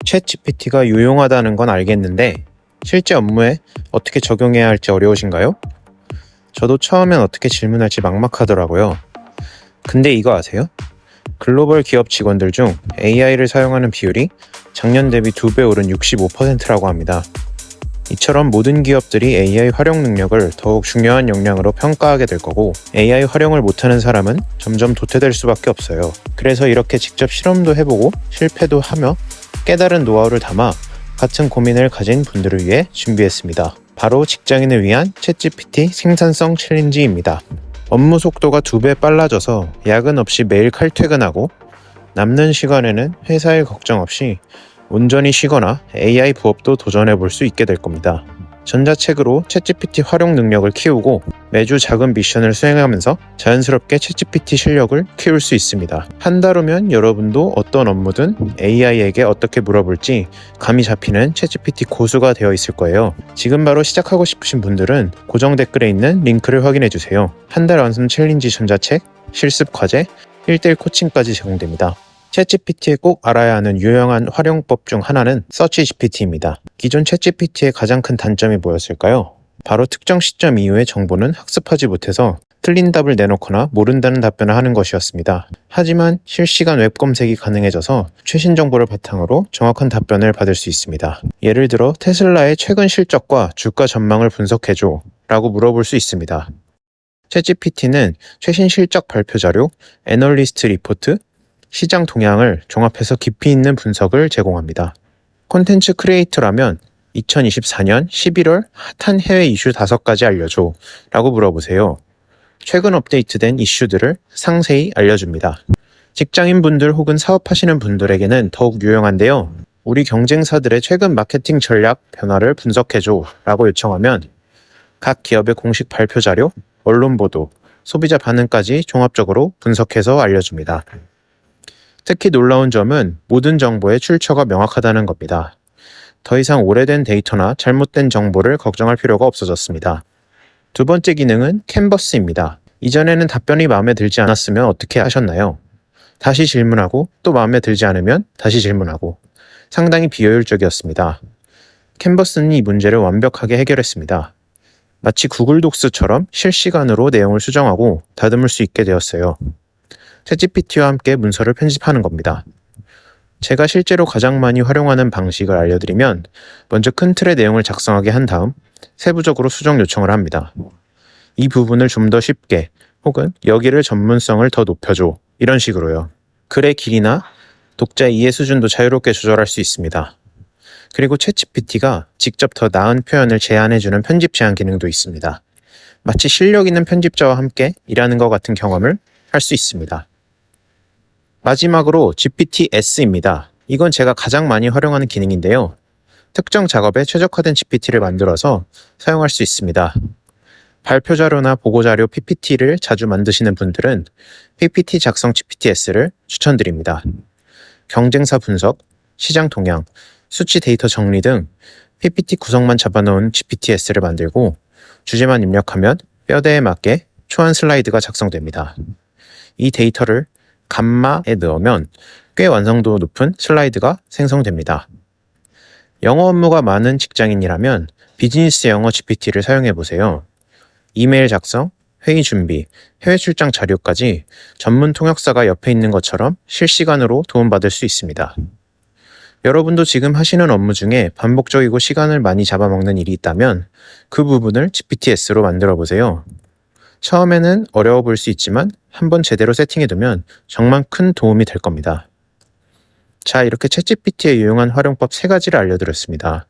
챗GPT가 유용하다는 건 알겠는데 실제 업무에 어떻게 적용해야 할지 어려우신가요? 저도 처음엔 어떻게 질문할지 막막하더라고요. 근데 이거 아세요? 글로벌 기업 직원들 중 AI를 사용하는 비율이 작년 대비 2배 오른 65%라고 합니다. 이처럼 모든 기업들이 AI 활용 능력을 더욱 중요한 역량으로 평가하게 될 거고 AI 활용을 못하는 사람은 점점 도태될 수밖에 없어요. 그래서 이렇게 직접 실험도 해보고 실패도 하며 깨달은 노하우를 담아 같은 고민을 가진 분들을 위해 준비했습니다. 바로 직장인을 위한 챗GPT 생산성 챌린지입니다. 업무 속도가 2배 빨라져서 야근 없이 매일 칼퇴근하고 남는 시간에는 회사 일 걱정 없이 온전히 쉬거나 AI 부업도 도전해볼 수 있게 될 겁니다. 전자책으로 챗GPT 활용 능력을 키우고 매주 작은 미션을 수행하면서 자연스럽게 챗GPT 실력을 키울 수 있습니다. 한 달 후면 여러분도 어떤 업무든 AI에게 어떻게 물어볼지 감이 잡히는 챗GPT 고수가 되어 있을 거예요. 지금 바로 시작하고 싶으신 분들은 고정 댓글에 있는 링크를 확인해주세요. 한 달 완성 챌린지 전자책, 실습 과제, 1대1 코칭까지 제공됩니다. 챗GPT에 꼭 알아야 하는 유용한 활용법 중 하나는 서치GPT입니다. 기존 챗GPT의 가장 큰 단점이 뭐였을까요? 바로 특정 시점 이후의 정보는 학습하지 못해서 틀린 답을 내놓거나 모른다는 답변을 하는 것이었습니다. 하지만 실시간 웹 검색이 가능해져서 최신 정보를 바탕으로 정확한 답변을 받을 수 있습니다. 예를 들어 테슬라의 최근 실적과 주가 전망을 분석해줘 라고 물어볼 수 있습니다. 챗GPT는 최신 실적 발표 자료, 애널리스트 리포트, 시장 동향을 종합해서 깊이 있는 분석을 제공합니다. 콘텐츠 크리에이터라면 2024년 11월 핫한 해외 이슈 5가지 알려줘 라고 물어보세요. 최근 업데이트된 이슈들을 상세히 알려줍니다. 직장인분들 혹은 사업하시는 분들에게는 더욱 유용한데요. 우리 경쟁사들의 최근 마케팅 전략 변화를 분석해줘 라고 요청하면 각 기업의 공식 발표 자료, 언론 보도, 소비자 반응까지 종합적으로 분석해서 알려줍니다. 특히 놀라운 점은 모든 정보의 출처가 명확하다는 겁니다. 더 이상 오래된 데이터나 잘못된 정보를 걱정할 필요가 없어졌습니다. 두 번째 기능은 캔버스입니다. 이전에는 답변이 마음에 들지 않았으면 어떻게 하셨나요? 다시 질문하고 또 마음에 들지 않으면 다시 질문하고 상당히 비효율적이었습니다. 캔버스는 이 문제를 완벽하게 해결했습니다. 마치 구글 독스처럼 실시간으로 내용을 수정하고 다듬을 수 있게 되었어요. 챗GPT와 함께 문서를 편집하는 겁니다. 제가 실제로 가장 많이 활용하는 방식을 알려드리면 먼저 큰 틀의 내용을 작성하게 한 다음 세부적으로 수정 요청을 합니다. 이 부분을 좀 더 쉽게 혹은 여기를 전문성을 더 높여줘 이런 식으로요. 글의 길이나 독자 이해 수준도 자유롭게 조절할 수 있습니다. 그리고 챗GPT가 직접 더 나은 표현을 제안해주는 편집 제안 기능도 있습니다. 마치 실력 있는 편집자와 함께 일하는 것 같은 경험을 할 수 있습니다. 마지막으로 GPT-S입니다. 이건 제가 가장 많이 활용하는 기능인데요. 특정 작업에 최적화된 GPT를 만들어서 사용할 수 있습니다. 발표 자료나 보고 자료 PPT를 자주 만드시는 분들은 PPT 작성 GPT-S를 추천드립니다. 경쟁사 분석, 시장 동향, 수치 데이터 정리 등 PPT 구성만 잡아놓은 GPT-S를 만들고 주제만 입력하면 뼈대에 맞게 초안 슬라이드가 작성됩니다. 이 데이터를 감마에 넣으면 꽤 완성도 높은 슬라이드가 생성됩니다. 영어 업무가 많은 직장인이라면 비즈니스 영어 GPT를 사용해보세요. 이메일 작성, 회의 준비, 해외 출장 자료까지 전문 통역사가 옆에 있는 것처럼 실시간으로 도움받을 수 있습니다. 여러분도 지금 하시는 업무 중에 반복적이고 시간을 많이 잡아먹는 일이 있다면 그 부분을 GPT-S로 만들어보세요. 처음에는 어려워 보일 수 있지만 한번 제대로 세팅해두면 정말 큰 도움이 될 겁니다. 자, 이렇게 챗GPT의 유용한 활용법 3가지를 알려드렸습니다.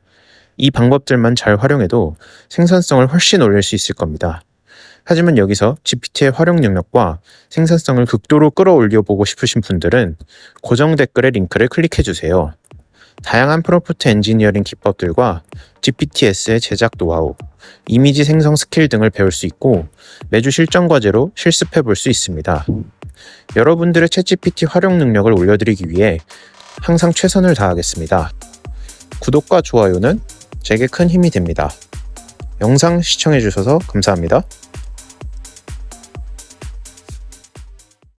이 방법들만 잘 활용해도 생산성을 훨씬 올릴 수 있을 겁니다. 하지만 여기서 GPT의 활용 능력과 생산성을 극도로 끌어올려 보고 싶으신 분들은 고정 댓글의 링크를 클릭해주세요. 다양한 프롬프트 엔지니어링 기법들과 GPT-S의 제작 노하우, 이미지 생성 스킬 등을 배울 수 있고 매주 실전 과제로 실습해 볼 수 있습니다. 여러분들의 챗GPT 활용 능력을 올려드리기 위해 항상 최선을 다하겠습니다. 구독과 좋아요는 제게 큰 힘이 됩니다. 영상 시청해 주셔서 감사합니다.